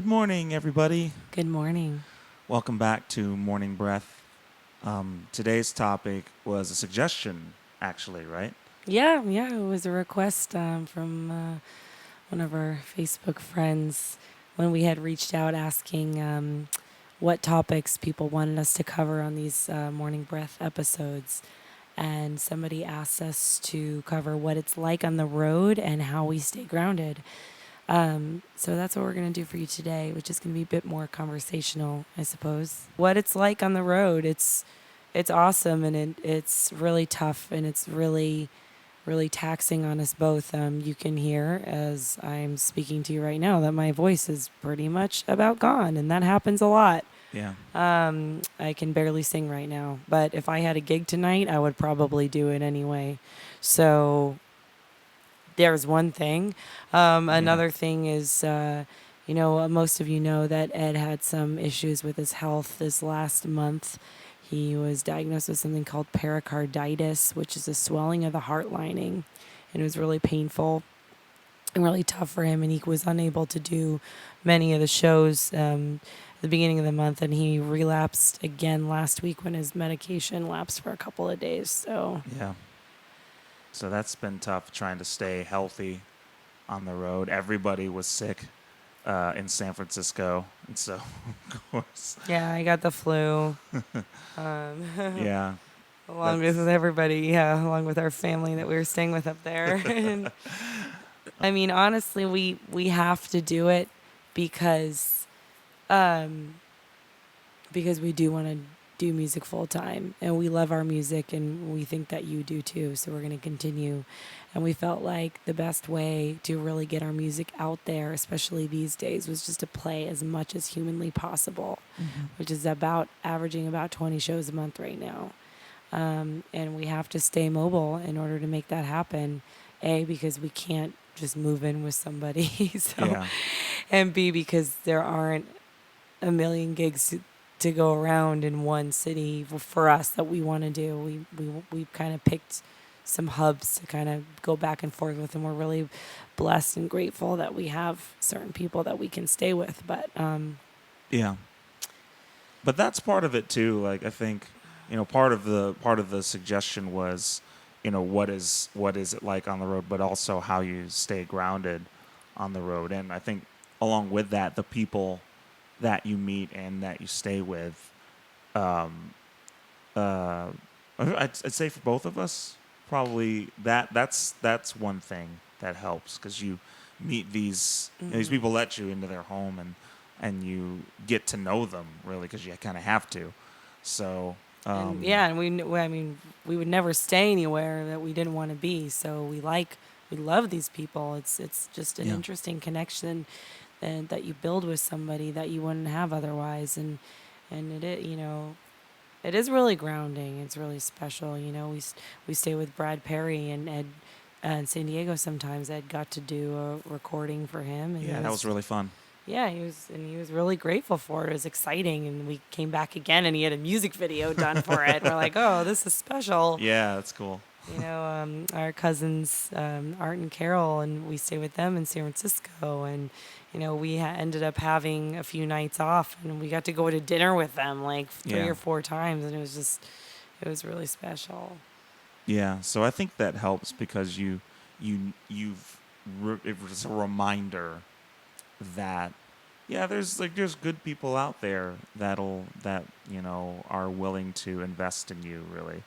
morning, everybody. Good morning. Welcome back to Morning Breath. Today's topic was a suggestion, actually, right? Yeah, it was a request from one of our Facebook friends when we had reached out asking what topics people wanted us to cover on these Morning Breath episodes. And somebody asked us to cover what it's like on the road and how we stay grounded. So that's what we're going to do for you today, which is going to be a bit more conversational, I suppose. What it's like on the road, it's awesome, and it's really tough, and it's really taxing on us both. You can hear as I'm speaking to you right now that my voice is pretty much about gone, and that happens a lot. Yeah. I can barely sing right now, but if I had a gig tonight, I would probably do it anyway. So there's one thing. Another thing is, most of you know that Ed had some issues with his health this last month. He was diagnosed with something called pericarditis, which is a swelling of the heart lining. And it was really painful and really tough for him. And he was unable to do many of the shows at the beginning of the month. And he relapsed again last week when his medication lapsed for a couple of days. So Yeah. So that's been tough trying to stay healthy on the road. Everybody was sick in San Francisco. And so, of course. yeah, I got the flu. Yeah. Along with everybody, along with our family that we were staying with up there. And, I mean, honestly, we have to do it because we do want to do music full time, and we love our music, and we think that you do too. So we're going to continue, and we felt like the best way to really get our music out there, especially these days, was just to play as much as humanly possible, which is averaging about 20 shows a month right now. And we have to stay mobile in order to make that happen. A, because we can't just move in with somebody. And B, because there aren't a million gigs to go around in one city for us that we want to do. We kind of picked some hubs to kind of go back and forth with, and we're really blessed and grateful that we have certain people that we can stay with. But Yeah. But that's part of it too. Like, I think, part of the suggestion was, what is it like on the road, but also how you stay grounded on the road. And I think along with that, the people that you meet and that you stay with, I'd say for both of us, probably that's one thing that helps, because you meet these these people let you into their home, and you get to know them really, because you kind of have to. So and we would never stay anywhere that we didn't want to be. So we love these people. It's just an interesting connection and that you build with somebody that you wouldn't have otherwise, and it is really grounding. It's really special. We stay with Brad Perry and Ed in San Diego sometimes. Ed got to do a recording for him, and that was really fun. Yeah, he was really grateful for it. It was exciting, and we came back again, and he had a music video done for it. We're like, oh, this is special. Yeah, that's cool. Our cousins, Art and Carol, and we stay with them in San Francisco, and we ended up having a few nights off, and we got to go to dinner with them like 3 or 4 times, and it was really special. Yeah, so I think that helps, because it was a reminder that there's good people out there that are willing to invest in you, really,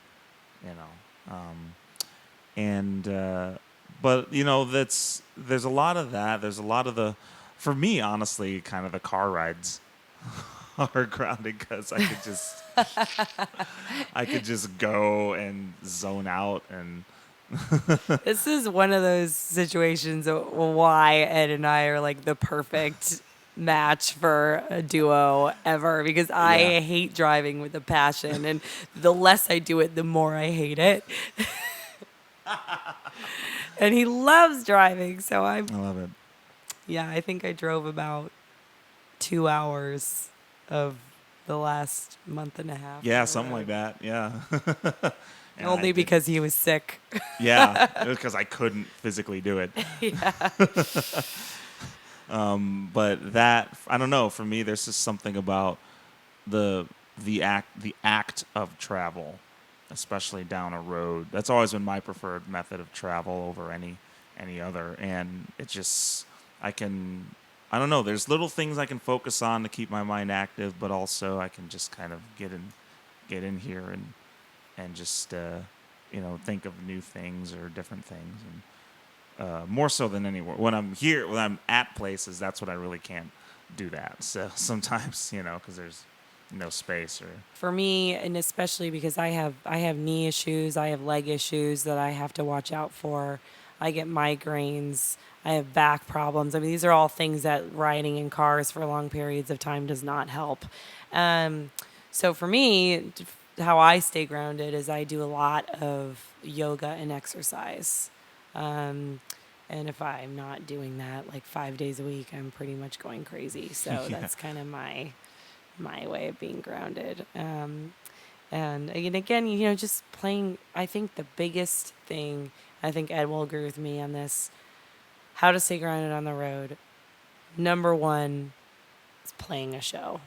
but there's a lot of that. There's a lot of for me, honestly, kind of the car rides are grounding, because I could just go and zone out. And this is one of those situations why Ed and I are like the perfect match for a duo ever, because I hate driving with a passion, and the less I do it, the more I hate it. And he loves driving, so I love it. Yeah, I think I drove about 2 hours of the last month and a half. Yeah, something like that. Yeah. Only because he was sick. Yeah, it was because I couldn't physically do it. Yeah. But that, I don't know. For me, there's just something about the the act of travel, especially down a road. That's always been my preferred method of travel over any other. And it just, I can, I don't know. There's little things I can focus on to keep my mind active, but also I can just kind of get in here and just think of new things or different things. And more so than anywhere. When I'm here, when I'm at places, that's when I really can't do that. So sometimes, because there's no space or. For me, and especially because I have knee issues, I have leg issues that I have to watch out for. I get migraines, I have back problems. I mean, these are all things that riding in cars for long periods of time does not help. Um, so for me, how I stay grounded is I do a lot of yoga and exercise. Um, and if I'm not doing that like 5 days a week, I'm pretty much going crazy. So Yeah. that's kind of my way of being grounded. And again, just playing. I think the biggest thing, I think Ed will agree with me on this, how to stay grounded on the road. Number one is playing a show.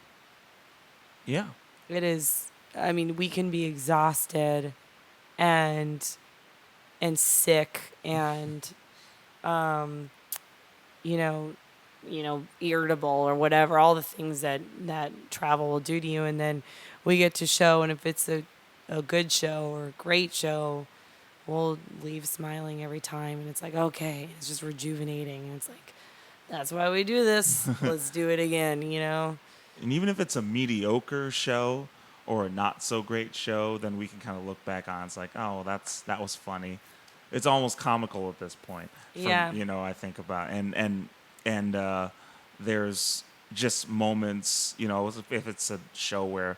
Yeah. It is, I mean, we can be exhausted and sick and um, you know, irritable or whatever, all the things that travel will do to you. And then we get to show, and if it's a good show or a great show, we'll leave smiling every time. And it's like, okay, it's just rejuvenating. And it's like, that's why we do this. Let's do it again. And even if it's a mediocre show or a not so great show, then we can kind of look back on. It's like, oh, that was funny. It's almost comical at this point. Yeah. I think about and there's just moments. If it's a show where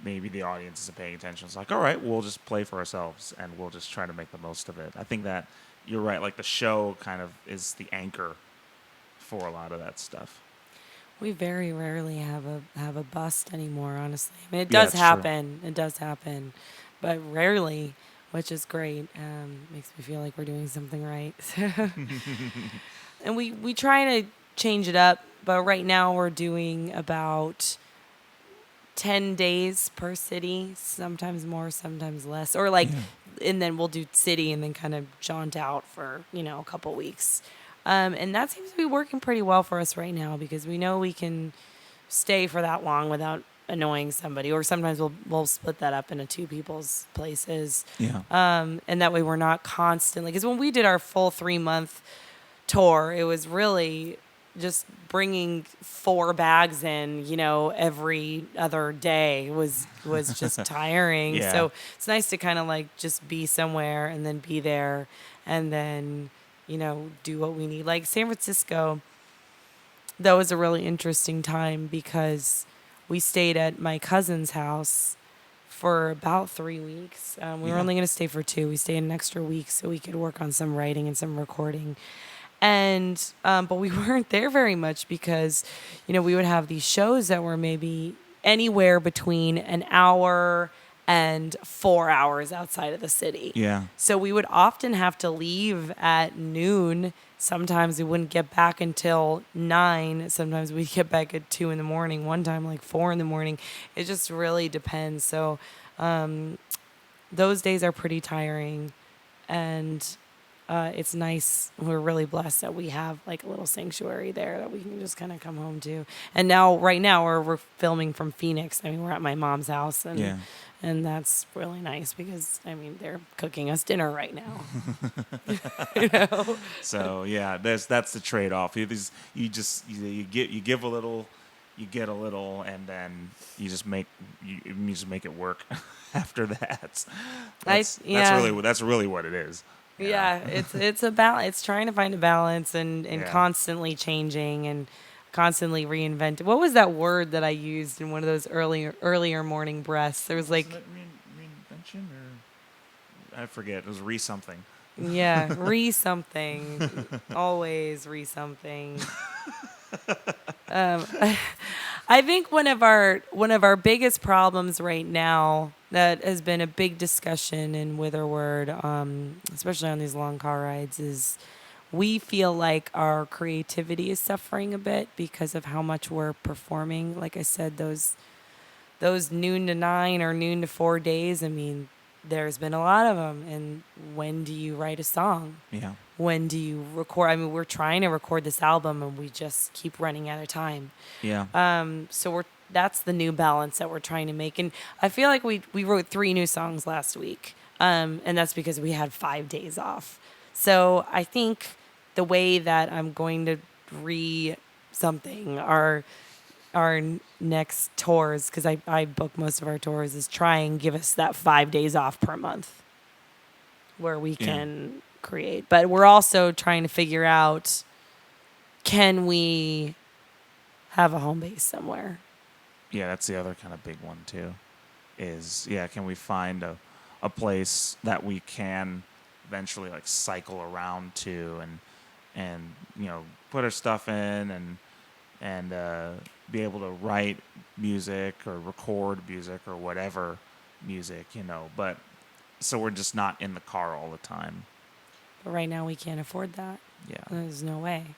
maybe the audience isn't paying attention, it's like, all right, we'll just play for ourselves and we'll just try to make the most of it. I think that you're right. Like the show kind of is the anchor for a lot of that stuff. We very rarely have a bust anymore, honestly. I mean, it Yeah, does it's true. happen. It does happen, but rarely, which is great. Makes me feel like we're doing something right. And we try to change it up, but right now we're doing about 10 days per city, sometimes more, sometimes less. Or like, and then we'll do city and then kind of jaunt out for, a couple weeks. And that seems to be working pretty well for us right now because we know we can stay for that long without annoying somebody. Or sometimes we'll split that up into two people's places. Yeah. And that way we're not constantly, because when we did our full 3-month tour, it was really just bringing 4 bags in, every other day was just tiring. Yeah. So it's nice to kind of like just be somewhere and then be there and then, do what we need. Like San Francisco, that was a really interesting time because we stayed at my cousin's house for about 3 weeks. We were Yeah. only going to stay for 2. We stayed an extra week so we could work on some writing and some recording. And but we weren't there very much because, we would have these shows that were maybe anywhere between an hour and 4 hours outside of the city. Yeah. So we would often have to leave at noon. Sometimes we wouldn't get back until 9. Sometimes we'd get back at 2 in the morning. One time, like 4 in the morning. It just really depends. So those days are pretty tiring. And it's nice. We're really blessed that we have like a little sanctuary there that we can just kind of come home to. And right now, we're filming from Phoenix. I mean, we're at my mom's house, and and that's really nice because they're cooking us dinner right now. So yeah, that's the trade-off. You give a little, you get a little, and then you just make it work after that. That's really what it is. Yeah, it's a balance. It's trying to find a balance and Yeah. constantly changing and constantly reinventing. What was that word that I used in one of those earlier morning breaths? There was like, Wasn't it reinvention or I forget. It was something. yeah, something, always something. I think one of our biggest problems right now that has been a big discussion in Witherward, especially on these long car rides, is we feel like our creativity is suffering a bit because of how much we're performing. Like I said, those noon to 9 or noon to 4 days, I mean, there's been a lot of them. And when do you write a song? Yeah. When do you record? I mean, we're trying to record this album and we just keep running out of time. Yeah. So that's the new balance that we're trying to make. And I feel like we wrote 3 new songs last week. And that's because we had 5 days off. So I think the way that I'm going to something our next tours, because I book most of our tours, is try and give us that 5 days off per month where we Yeah. can create. But we're also trying to figure out, can we have a home base somewhere? Yeah, that's the other kind of big one too. Is can we find a place that we can eventually like cycle around to and put our stuff in and be able to write music or record music or whatever music, but so we're just not in the car all the time. But right now we can't afford that. Yeah. There's no way.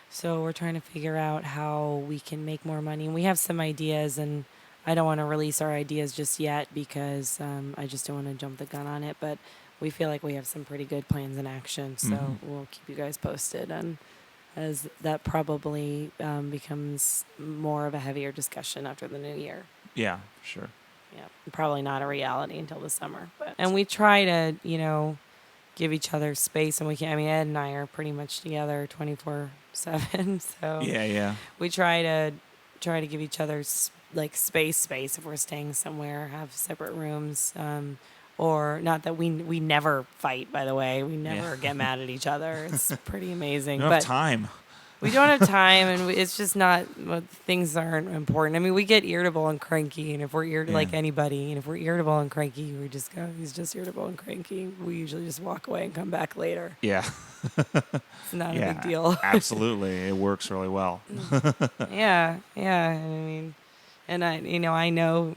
So we're trying to figure out how we can make more money. And we have some ideas, and I don't want to release our ideas just yet because I just don't want to jump the gun on it. But we feel like we have some pretty good plans in action. So we'll keep you guys posted. And as that probably becomes more of a heavier discussion after the new year. Yeah, sure. Yeah, probably not a reality until the summer. And we try to, give each other space, and we can. I mean, Ed and I are pretty much together 24/7. So Yeah. we try to give each other like space if we're staying somewhere, have separate rooms. Or not that we never fight. By the way, we never get mad at each other. It's pretty amazing. You don't have time. We don't have time, and it's just not. Things aren't important. I mean, we get irritable and cranky, and if we're irritable, like anybody, and if we're irritable and cranky, we just go, he's just irritable and cranky. We usually just walk away and come back later. Yeah. It's not a big deal. Absolutely. It works really well. Yeah. I mean, and I know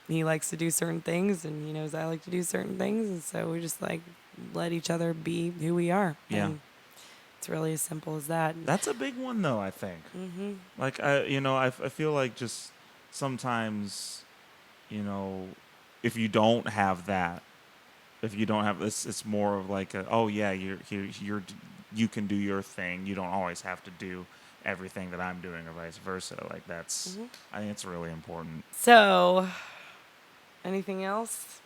he likes to do certain things, and he knows I like to do certain things, and so we just like let each other be who we are. Yeah. And it's really as simple as that. That's a big one, though, I think. Mm-hmm. Like, I feel like just sometimes, if you don't have that, if you don't have this, it's more of like, you can do your thing. You don't always have to do everything that I'm doing or vice versa. Like, that's, I think it's really important. So, anything else?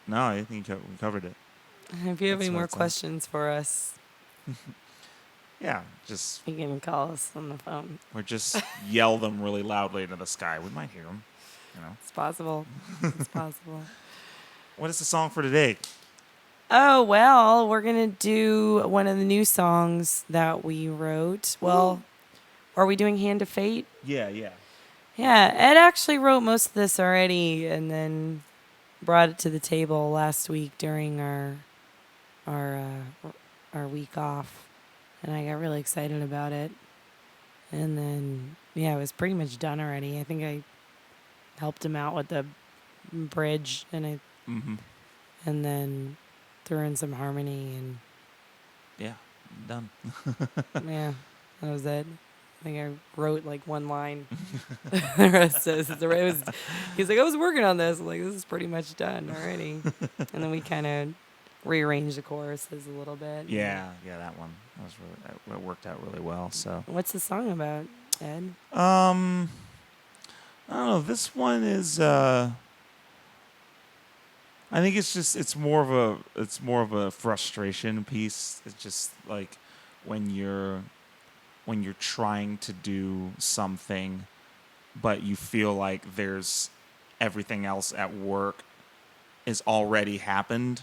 No, I think we covered it. If you have any more questions for us, yeah, just you can call us on the phone. Or just yell them really loudly into the sky. We might hear them. It's possible. It's possible. What is the song for today? Oh, well, we're going to do one of the new songs that we wrote. Well, are we doing Hand of Fate? Yeah. Yeah, Ed actually wrote most of this already and then brought it to the table last week during our week off. And I got really excited about it. And then, it was pretty much done already. I think I helped him out with the bridge, and and then threw in some harmony, and done. that was it. I think I wrote like one line. The rest he's like, I was working on this. I'm like, this is pretty much done already. And then we kind of rearranged the choruses a little bit. Yeah, that one. It worked out really well. So, what's the song about, Ed? I don't know. This one is. I think it's more of a frustration piece. It's just like when you're trying to do something, but you feel like there's everything else at work is already happened.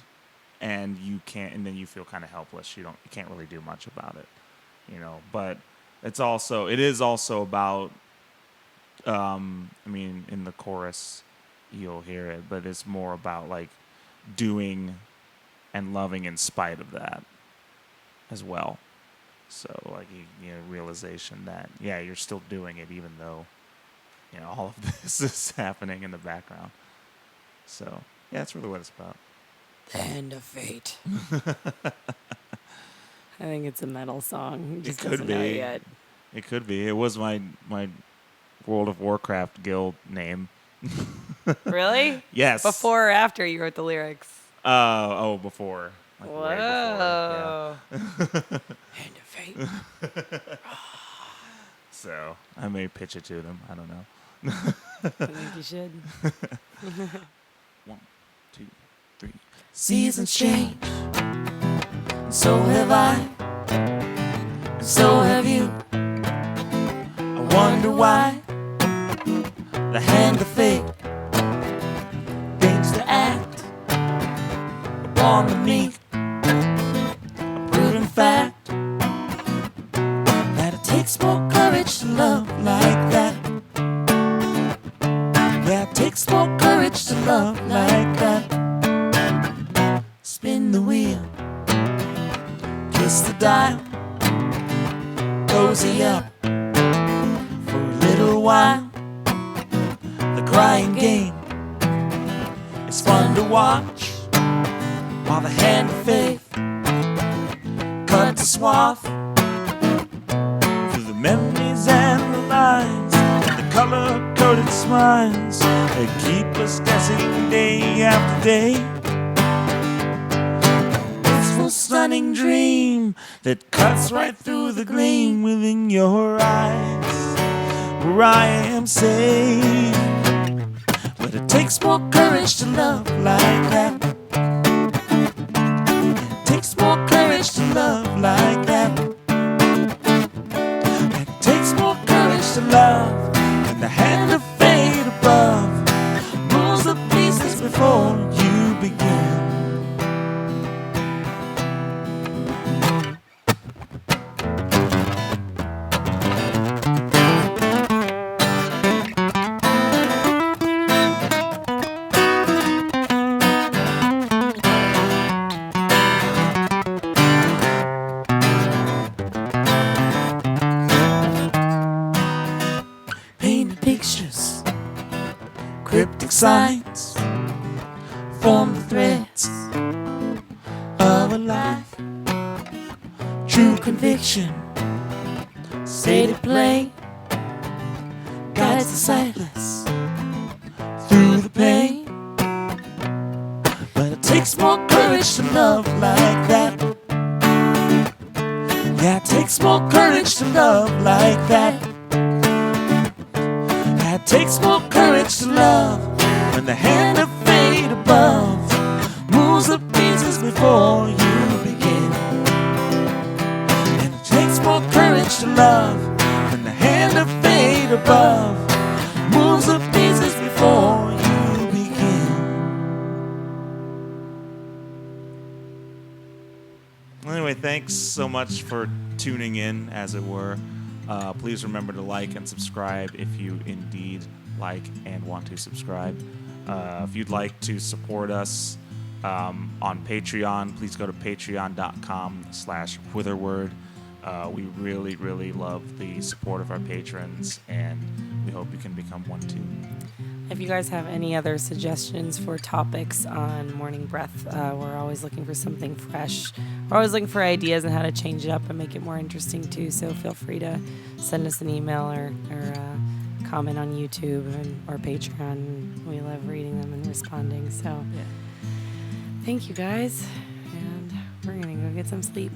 And and then you feel kind of helpless. You can't really do much about it, But it is also about. In the chorus, you'll hear it, but it's more about like doing and loving in spite of that, as well. So like realization that you're still doing it even though, all of this is happening in the background. So that's really what it's about. The Hand of Fate. I think it's a metal song. He just could doesn't know it be. yet. It could be. It was my World of Warcraft guild name. Really? Yes. Before or after you wrote the lyrics? Before. Like Whoa. way before. Yeah. Hand of fate. So I may pitch it to them. I don't know. I think you should. 1, 2, 3. Seasons change, and so have I, and so have you. I wonder why the hand of fate brings the act upon the meek. A proven fact that it takes more courage to love like that. Yeah, it takes more courage to love like that. Spin the wheel, kiss the dial, cozy up for a little while. The crying game is fun to watch while the hand of faith cuts a swath through the memories and the lines and the color-coded smiles that keep us guessing day after day. A stunning dream that cuts right through the gleam within your eyes, where I am safe. But it takes more courage to love like that. It takes more courage to love like that. It takes more courage to love when the hand of fate above moves the pieces before you begin. Painted pictures, cryptic signs, form the threads of a life. True conviction, stated plain, guides the sightless through the pain. But it takes more courage to love like that. Yeah, it takes more courage to love like that. It takes more courage to love when the hand of fate above moves the pieces before you begin. And it takes more courage to love when the hand of fate above moves the pieces before you begin. Anyway, thanks so much for tuning in, as it were. Please remember to like and subscribe if you indeed like and want to subscribe. If you'd like to support us on Patreon, please go to patreon.com/witherword. We really, really love the support of our patrons, and we hope you can become one too. If you guys have any other suggestions for topics on Morning Breath, we're always looking for something fresh. We're always looking for ideas on how to change it up and make it more interesting too. So feel free to send us an email or comment on YouTube or Patreon. We love reading them and responding. So thank you guys, and we're gonna go get some sleep.